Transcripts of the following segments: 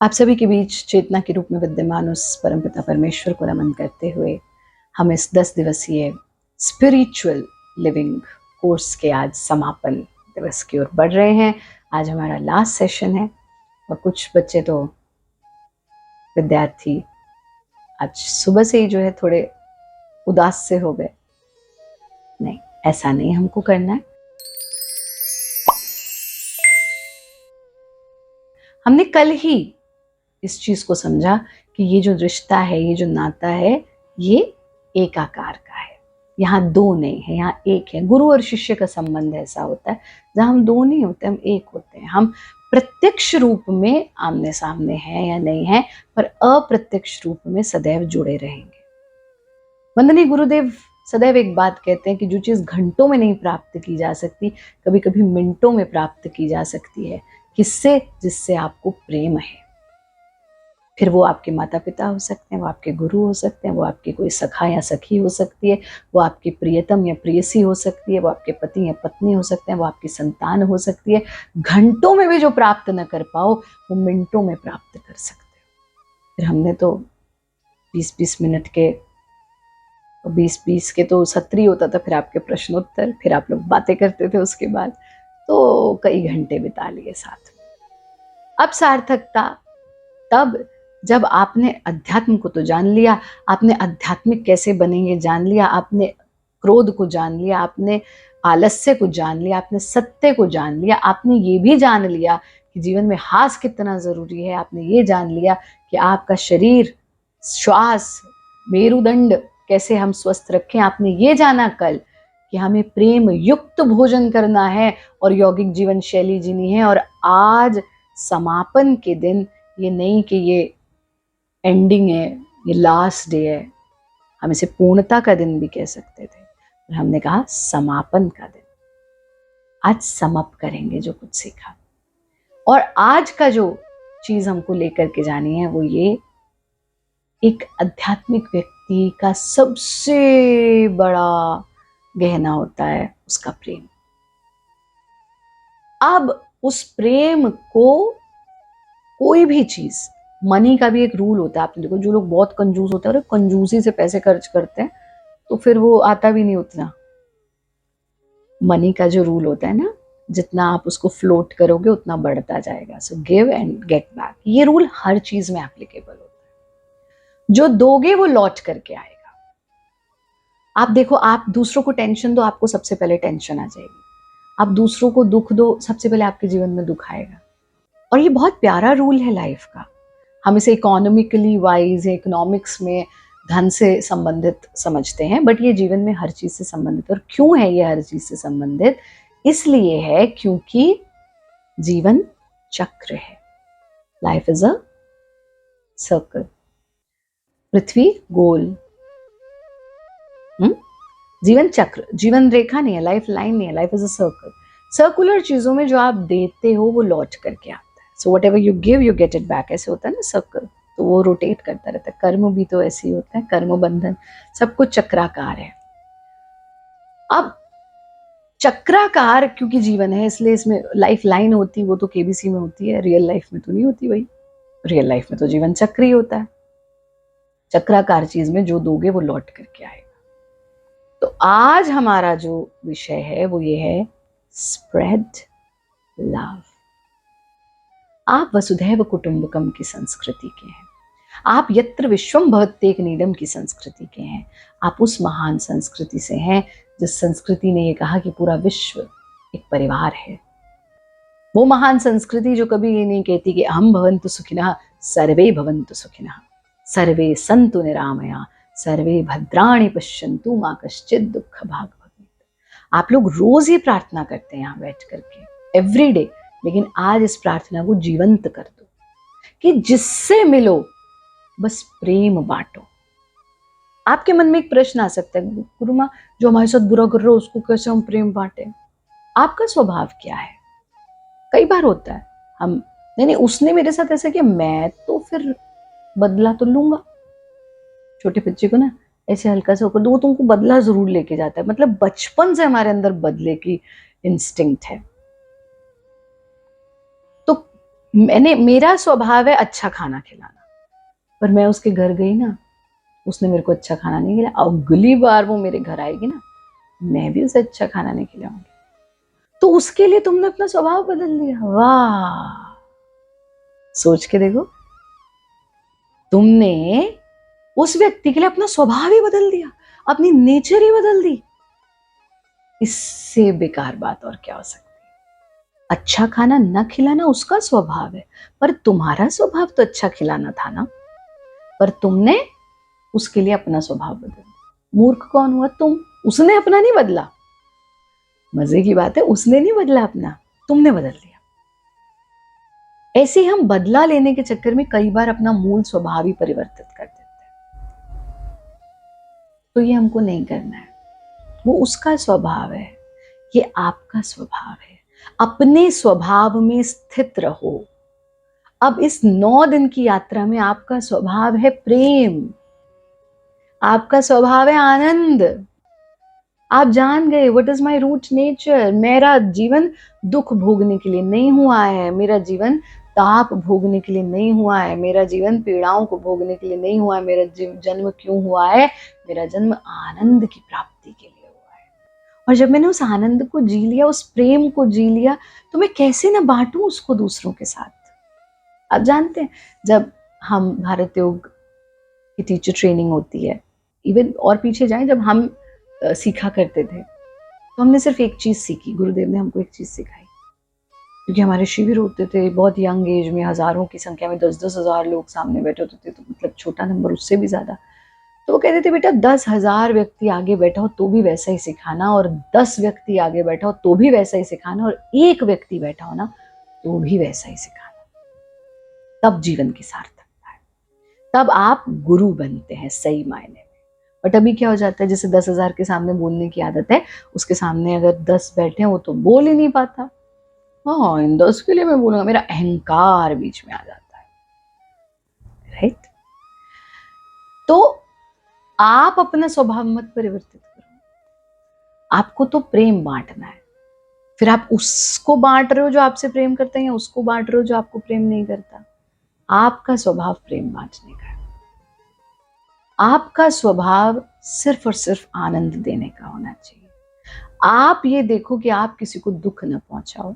आप सभी के बीच चेतना के रूप में विद्यमान उस परमपिता परमेश्वर को नमन करते हुए हम इस 10 दिवसीय स्पिरिचुअल लिविंग कोर्स के आज समापन दिवस की ओर बढ़ रहे हैं। आज हमारा लास्ट सेशन है और कुछ बच्चे तो विद्यार्थी आज सुबह से ही जो है थोड़े उदास से हो गए। नहीं, ऐसा नहीं हमको करना है। हमने कल ही इस चीज को समझा कि ये जो रिश्ता है, ये जो नाता है, ये एक आकार का है। यहाँ दो नहीं है, यहाँ एक है। गुरु और शिष्य का संबंध ऐसा होता है जहाँ हम दो नहीं होते, हम एक होते हैं। हम प्रत्यक्ष रूप में आमने सामने हैं या नहीं है, पर अप्रत्यक्ष रूप में सदैव जुड़े रहेंगे। वंदनीय गुरुदेव सदैव एक बात कहते हैं कि जो चीज घंटों में नहीं प्राप्त की जा सकती, कभी कभी मिनटों में प्राप्त की जा सकती है। किससे? जिससे आपको प्रेम है। फिर वो आपके माता पिता हो सकते हैं, वो आपके गुरु हो सकते हैं, वो आपकी कोई सखा या सखी हो सकती है, वो आपकी प्रियतम या प्रियसी हो सकती है, वो आपके पति या पत्नी हो सकते हैं, वो आपकी संतान हो सकती है। घंटों में भी जो प्राप्त न कर पाओ, वो मिनटों में प्राप्त कर सकते हो। फिर हमने तो 20-20 मिनट के, 20-20 के तो सत्र ही होता था, फिर आपके प्रश्नोत्तर, फिर आप लोग बातें करते थे, उसके बाद तो कई घंटे बिता लिए साथ में। अब सार्थकता तब जब आपने अध्यात्म को तो जान लिया, आपने आध्यात्मिक कैसे बनेंगे जान लिया, आपने क्रोध को जान लिया, आपने आलस्य को जान लिया, आपने सत्य को जान लिया, आपने ये भी जान लिया कि जीवन में हास कितना जरूरी है, आपने ये जान लिया कि आपका शरीर, श्वास, मेरुदंड कैसे हम स्वस्थ रखें, आपने ये जाना कल कि हमें प्रेम युक्त भोजन करना है और यौगिक जीवन शैली जीनी है। और आज समापन के दिन ये नहीं कि ये एंडिंग है, ये लास्ट डे है, हम इसे पूर्णता का दिन भी कह सकते थे, पर हमने कहा समापन का दिन। आज समअप करेंगे जो कुछ सीखा। और आज का जो चीज हमको लेकर के जानी है वो ये, एक आध्यात्मिक व्यक्ति का सबसे बड़ा गहना होता है उसका प्रेम। अब उस प्रेम को कोई भी चीज, मनी का भी एक रूल होता है। आपने देखो जो लोग बहुत कंजूस होते हैं और कंजूसी से पैसे खर्च करते हैं तो फिर वो आता भी नहीं उतना। मनी का जो रूल होता है ना, जितना आप उसको फ्लोट करोगे उतना बढ़ता जाएगा। So give and get back, ये रूल हर चीज में एप्लीकेबल होता है। जो दोगे वो लौट करके आएगा। आप देखो, आप दूसरों को टेंशन दो, आपको सबसे पहले टेंशन आ जाएगी। आप दूसरों को दुख दो, सबसे पहले आपके जीवन में दुख आएगा। और ये बहुत प्यारा रूल है लाइफ का। हम इसे इकोनॉमिकली वाइज, इकोनॉमिक्स में धन से संबंधित समझते हैं, बट ये जीवन में हर चीज से संबंधित। और क्यों है ये हर चीज से संबंधित? इसलिए है क्योंकि जीवन चक्र है। Life is a circle. पृथ्वी गोल, जीवन चक्र, जीवन रेखा नहीं है, लाइफ लाइन नहीं है, life is a circle. Circular चीजों में जो आप देते हो वो लौट करके आता है। So what ever you give you get it back, ऐसे होता है ना सर्कल, तो वो रोटेट करता रहता है। कर्म भी तो ऐसे ही होता है, कर्म बंधन, सब कुछ चक्राकार है। अब चक्राकार क्योंकि जीवन है, इसलिए इसमें लाइफ लाइन होती, वो तो केबीसी में होती है, रियल लाइफ में तो नहीं होती भाई। रियल लाइफ में तो जीवन चक्र ही होता है। चक्राकार चीज में जो दोगे वो लौट करके आएगा। तो आज हमारा जो विषय है वो ये है, स्प्रेड लव। आप वसुधैव कुटुंबकम की संस्कृति के हैं। आप यत्र विश्वम भवत्येक नीडम की संस्कृति के हैं। आप उस महान संस्कृति से हैं जिस संस्कृति ने ये कहा कि पूरा विश्व एक परिवार है। वो महान संस्कृति जो कभी ये नहीं कहती कि अहम भवन्तु सुखिनः सर्वे भवन्तु सुखिनः, सर्वे सन्तु निरामया, सर्वे भद्राणि पश्यन्तु मा कश्चित् दुःख भाग् भवेत्। आप लोग रोज ही प्रार्थना करते हैं यहाँ बैठ करके, एवरी डे, लेकिन आज इस प्रार्थना को जीवंत कर दो कि जिससे मिलो बस प्रेम बांटो। आपके मन में एक प्रश्न आ सकता है, गुरु माँ जो हमारे साथ बुरा कर रहा है उसको कैसे हम प्रेम बांटे? आपका स्वभाव क्या है? कई बार होता है हम, नहीं उसने मेरे साथ ऐसा किया, मैं तो फिर बदला तो लूंगा। छोटे बच्चे को ना ऐसे हल्का सा होकर दो, वो तुमको बदला जरूर लेके जाता है। मतलब बचपन से हमारे अंदर बदले की इंस्टिंक्ट है। तो मेरा स्वभाव है अच्छा खाना खिलाना, पर मैं उसके घर गई ना, उसने मेरे को अच्छा खाना नहीं खिलाया, अगली बार वो मेरे घर आएगी ना, मैं भी उसे अच्छा खाना नहीं खिलाऊंगी। तो उसके लिए तुमने अपना स्वभाव बदल दिया। वाह, सोच के देखो, तुमने उस व्यक्ति के लिए अपना स्वभाव ही बदल दिया, अपनी नेचर ही बदल दी। इससे बेकार बात और क्या हो सकती है? अच्छा खाना न खिलाना उसका स्वभाव है, पर तुम्हारा स्वभाव तो अच्छा खिलाना था ना, पर तुमने उसके लिए अपना स्वभाव बदल दिया। मूर्ख कौन हुआ? तुम। उसने अपना नहीं बदला। मजे की बात है, उसने नहीं बदला अपना, तुमने बदल दिया। ऐसे हम बदला लेने के चक्कर में कई बार अपना मूल स्वभाव ही परिवर्तित कर देते हैं। तो ये हमको नहीं करना है। वो उसका स्वभाव है, ये आपका स्वभाव है। अपने स्वभाव में स्थित रहो। अब इस 9 दिन की यात्रा में आपका स्वभाव है प्रेम, आपका स्वभाव है आनंद। आप जान गए what is my root nature. मेरा जीवन दुख भोगने के लिए नहीं हुआ है, मेरा जीवन ताप भोगने के लिए नहीं हुआ है, मेरा जीवन पीड़ाओं को भोगने के लिए नहीं हुआ है। मेरा जन्म क्यों हुआ है? मेरा जन्म आनंद की प्राप्ति के लिए हुआ है। और जब मैंने उस आनंद को जी लिया, उस प्रेम को जी लिया, तो मैं कैसे ना बांटूं उसको दूसरों के साथ। आप जानते हैं, जब हम भारत योग की टीचर ट्रेनिंग होती है, इवन और पीछे जाएं, जब हम सीखा करते थे, तो हमने सिर्फ एक चीज सीखी, गुरुदेव ने हमको एक चीज सिखाई। क्योंकि हमारे शिविर होते थे बहुत यंग एज में, हजारों की संख्या में, 10-10 हजार लोग सामने बैठे होते थे, तो मतलब छोटा नंबर, उससे भी ज्यादा। तो वो कहते थे, बेटा 10,000 व्यक्ति आगे बैठा हो तो भी वैसा ही सिखाना, और 10 व्यक्ति आगे बैठा हो तो भी वैसा ही सिखाना, और 1 व्यक्ति बैठा हो ना तो भी वैसा ही सिखाना। तब जीवन की सार्थकता है, तब आप गुरु बनते हैं सही मायने में। बट अभी क्या हो जाता है, जैसे 10,000 के सामने बोलने की आदत है, उसके सामने अगर 10 बैठे हैं वो तो बोल ही नहीं पाता। हाँ, इन 10 के लिए मैं बोलूंगा, मेरा अहंकार बीच में आ जाता है, राइट? तो आप अपना स्वभाव मत परिवर्तित करो, आपको तो प्रेम बांटना है। फिर आप उसको बांट रहे हो जो आपसे प्रेम करता है, या उसको बांट रहे हो जो आपको प्रेम नहीं करता? आपका स्वभाव प्रेम बांटने का है। आपका स्वभाव सिर्फ और सिर्फ आनंद देने का होना चाहिए। आप ये देखो कि आप किसी को दुख न पहुंचाओ,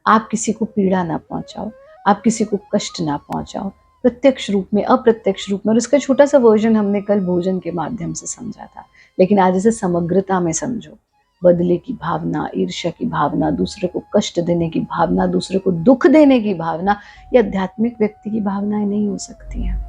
आप किसी को पीड़ा ना पहुंचाओ, आप किसी को कष्ट ना पहुंचाओ, प्रत्यक्ष रूप में, अप्रत्यक्ष रूप में। और इसका छोटा सा वर्जन हमने कल भोजन के माध्यम से समझा था, लेकिन आज इसे समग्रता में समझो। बदले की भावना, ईर्ष्या की भावना, दूसरे को कष्ट देने की भावना, दूसरे को दुख देने की भावना, ये आध्यात्मिक व्यक्ति की भावनाएं नहीं हो सकती हैं।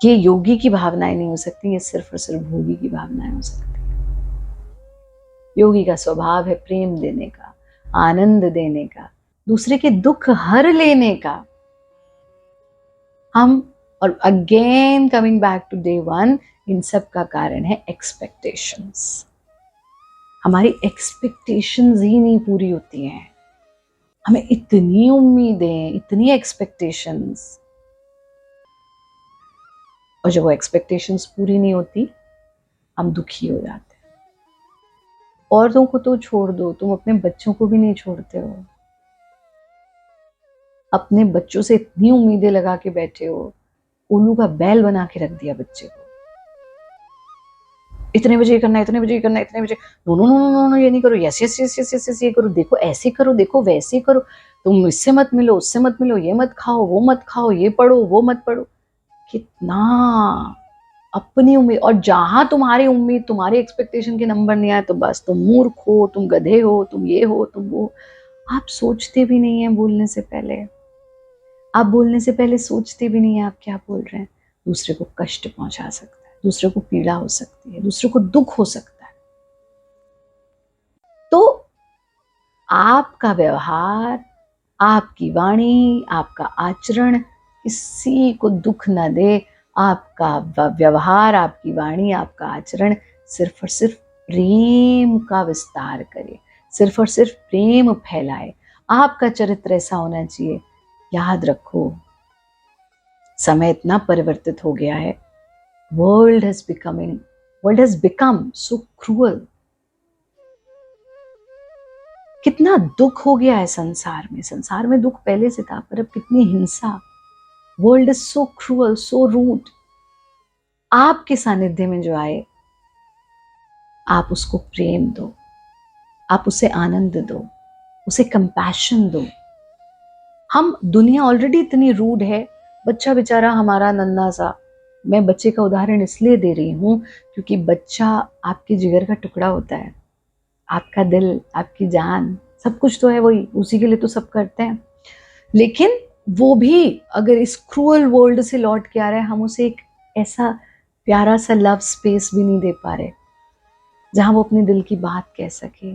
ये योगी की भावनाएं नहीं हो सकती, ये सिर्फ और सिर्फ भोगी की भावनाएं हो सकती हैं। योगी का स्वभाव है प्रेम देने का, आनंद देने का, दूसरे के दुख हर लेने का। हम, और again coming back to day 1, इन सब का कारण है एक्सपेक्टेशंस। हमारी एक्सपेक्टेशंस ही नहीं पूरी होती हैं। हमें इतनी उम्मीदें, इतनी एक्सपेक्टेशंस, और जब वो एक्सपेक्टेशंस पूरी नहीं होती, हम दुखी हो जाते हैं। औरतों को तो छोड़ दो, तुम अपने बच्चों को भी नहीं छोड़ते हो। अपने बच्चों से इतनी उम्मीदें लगा के बैठे हो, उल्लू का बैल बना के रख दिया बच्चे को। इतने बजे करना, इतने बजे करना, इतने बजे, no no no no no, ये नहीं करो, yes yes yes yes yes yes, ये करो, देखो ऐसे करो, देखो वैसे करो, तुम इससे मत मिलो, उससे मत मिलो, ये मत खाओ, वो मत खाओ, ये पढ़ो, वो मत पढ़ो। कितना अपनी उम्मीद, और जहां तुम्हारी उम्मीद, तुम्हारी एक्सपेक्टेशन के नंबर नहीं आए, तो बस तुम मूर्ख हो, तुम गधे हो, तुम ये हो, तुम वो। आप सोचते भी नहीं है बोलने से पहले, आप बोलने से पहले सोचते भी नहीं है आप क्या बोल रहे हैं। दूसरे को कष्ट पहुंचा सकता है, दूसरे को पीड़ा हो सकती है, दूसरे को दुख हो सकता है। तो आपका व्यवहार, आपकी वाणी, आपका आचरण किसी को दुख न दे। आपका व्यवहार, आपकी वाणी, आपका आचरण सिर्फ और सिर्फ प्रेम का विस्तार करे, सिर्फ और सिर्फ प्रेम फैलाए। आपका चरित्र ऐसा होना चाहिए। याद रखो, समय इतना परिवर्तित हो गया है, world has become so cruel कितना दुख हो गया है संसार में दुख पहले से था, पर अब कितनी हिंसा। World is so cruel, so rude. आपके सानिध्य में जो आए, आप उसको प्रेम दो, आप उसे आनंद दो, उसे कंपैशन दो। हम, दुनिया ऑलरेडी इतनी रूड है। बच्चा बेचारा हमारा नन्हा सा, मैं बच्चे का उदाहरण इसलिए दे रही हूँ क्योंकि बच्चा आपके जिगर का टुकड़ा होता है, आपका दिल, आपकी जान, सब कुछ तो है वही, उसी के लिए तो सब करते हैं। लेकिन वो भी अगर इस क्रूअल वर्ल्ड से लौट के आ रहा है, हम उसे एक ऐसा प्यारा सा लव स्पेस भी नहीं दे पा रहे जहां वो अपने दिल की बात कह सके,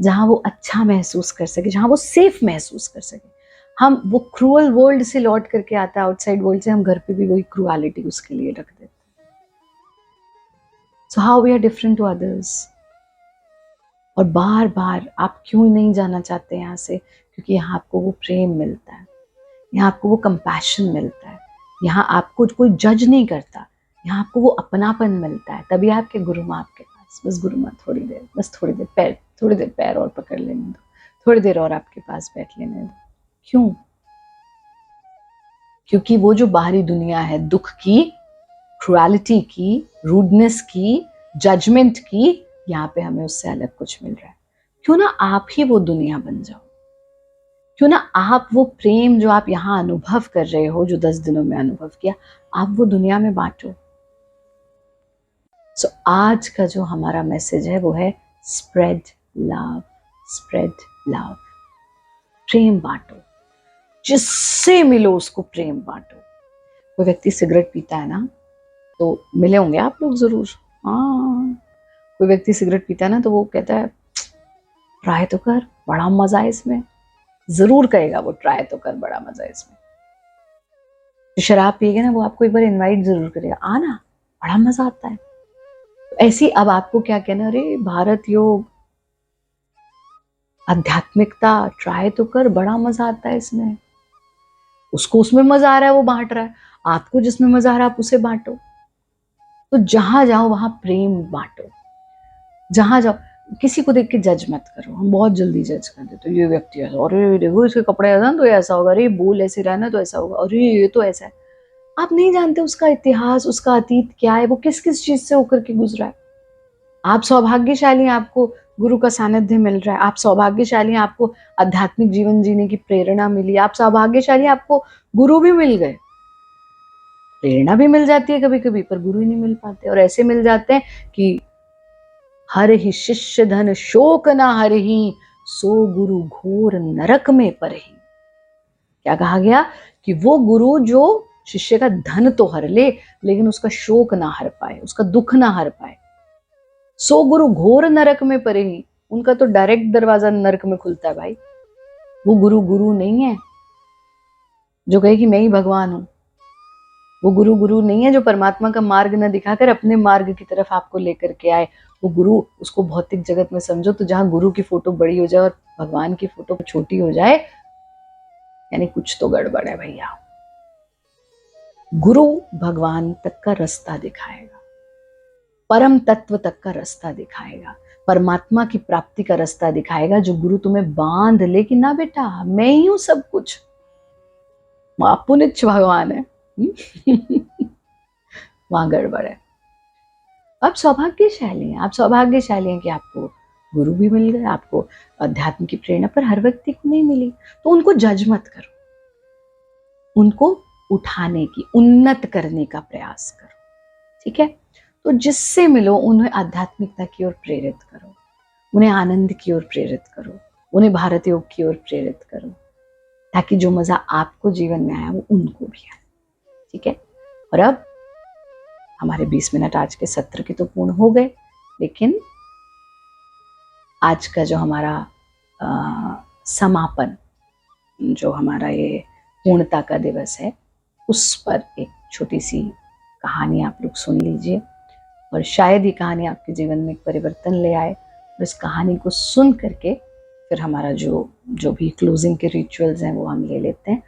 जहां वो अच्छा महसूस कर सके, जहां वो सेफ महसूस कर सके। हम वो क्रूअल वर्ल्ड से लौट करके आता है, आउटसाइड वर्ल्ड से, हम घर पे भी वही क्रूअलिटी उसके लिए रख देते हैं। So how we are different to others. और बार बार आप क्यों नहीं जाना चाहते यहाँ से? क्योंकि यहाँ आपको वो प्रेम मिलता है, यहाँ आपको वो कंपैशन मिलता है, यहाँ आपको कोई जज नहीं करता, यहाँ आपको वो अपनापन मिलता है। तभी आपके गुरु माँ आपके पास, बस गुरु माँ थोड़ी देर, बस थोड़ी देर पैर और पकड़ लेने दो, थोड़ी देर और आपके पास बैठ लेने दो। क्यों? क्योंकि वो जो बाहरी दुनिया है, दुख की, क्रुएलिटी की, रूडनेस की, जजमेंट की, यहाँ पे हमें उससे अलग कुछ मिल रहा है। क्यों ना आप ही वो दुनिया बन जाओ? क्यों ना आप वो प्रेम जो आप यहाँ अनुभव कर रहे हो, जो 10 दिनों में अनुभव किया, आप वो दुनिया में बांटो। सो आज का जो हमारा मैसेज है वो है स्प्रेड लव, स्प्रेड लव। प्रेम बांटो, जिससे मिलो उसको प्रेम बांटो। कोई व्यक्ति सिगरेट पीता है ना, तो मिले होंगे आप लोग जरूर। हाँ, कोई व्यक्ति सिगरेट पीता है ना, तो वो कहता है ट्राई तो कर, बड़ा मजा है इसमें। जरूर कहेगा वो, ट्राई तो कर, बड़ा मजा है इसमें। जो शराब पिएगा ना, वो आपको एक बार इनवाइट जरूर करेगा, आना, बड़ा मजा आता है। तो ऐसी अब आपको क्या कहना, अरे भारत योग, आध्यात्मिकता, ट्राई तो कर, बड़ा मजा आता है इसमें। उसको उसमें मजा आ रहा है, वो बांट रहा है। आपको जिसमें मजा आ रहा है, आप उसे बांटो। तो जहां जाओ वहां प्रेम बांटो। जहां जाओ, किसी को देख के जज मत करो। हम बहुत जल्दी जज कर देते, तो ये व्यक्ति ऐसा, अरे देखो इसके कपड़े ऐसा तो ऐसा होगा, अरे बोल ऐसे रहना तो ऐसा होगा, अरे ये तो ऐसा है। आप नहीं जानते उसका इतिहास, उसका अतीत क्या है, वो किस किस चीज से होकर के गुजरा है। आप सौभाग्यशाली हैं, आपको गुरु का सानिध्य मिल रहा है। आप सौभाग्यशाली हैं, आपको आध्यात्मिक जीवन जीने की प्रेरणा मिली। आप सौभाग्यशाली हैं, आपको गुरु भी मिल गए। प्रेरणा भी मिल जाती है कभी कभी, पर गुरु ही नहीं मिल पाते। और ऐसे मिल जाते हैं कि हर ही शिष्य धन शोक न हर ही, सो गुरु घोर नरक में परही। क्या कहा गया? कि वो गुरु जो शिष्य का धन तो हर ले, लेकिन उसका शोक ना हर पाए, उसका दुख ना हर पाए। सो गुरु घोर नरक में परही, उनका तो डायरेक्ट दरवाजा नरक में खुलता है भाई। वो गुरु गुरु नहीं है जो कहे कि मैं ही भगवान हूं। वो गुरु गुरु नहीं है जो परमात्मा का मार्ग न दिखाकर अपने मार्ग की तरफ आपको लेकर के आए। वो गुरु, उसको भौतिक जगत में समझो तो जहां गुरु की फोटो बड़ी हो जाए और भगवान की फोटो छोटी हो जाए, यानी कुछ तो गड़बड़ है भैया। गुरु भगवान तक का रास्ता दिखाएगा, परम तत्व तक का रास्ता दिखाएगा, परमात्मा की प्राप्ति का रास्ता दिखाएगा। जो गुरु तुम्हें बांध ले कि ना बेटा मैं ही हूं सब कुछ, पुनिच भगवान है, वहां गड़बड़ है। आप सौभाग्यशाली हैं, आप सौभाग्यशाली हैं कि आपको गुरु भी मिल गए। आपको अध्यात्म की प्रेरणा पर हर व्यक्ति को नहीं मिली, तो उनको जज मत करो, उनको उठाने की, उन्नत करने का प्रयास करो। ठीक है? तो जिससे मिलो उन्हें आध्यात्मिकता की ओर प्रेरित करो, उन्हें आनंद की ओर प्रेरित करो, उन्हें भारत योग की ओर प्रेरित करो, ताकि जो मजा आपको जीवन में आया वो उनको भी आए। ठीक है? और अब हमारे 20 मिनट आज के सत्र के तो पूर्ण हो गए, लेकिन आज का जो हमारा समापन, जो हमारा ये पूर्णता का दिवस है, उस पर एक छोटी सी कहानी आप लोग सुन लीजिए, और शायद ये कहानी आपके जीवन में एक परिवर्तन ले आए। और इस कहानी को सुन करके फिर हमारा जो भी क्लोजिंग के रिचुअल्स हैं वो हम ले लेते हैं।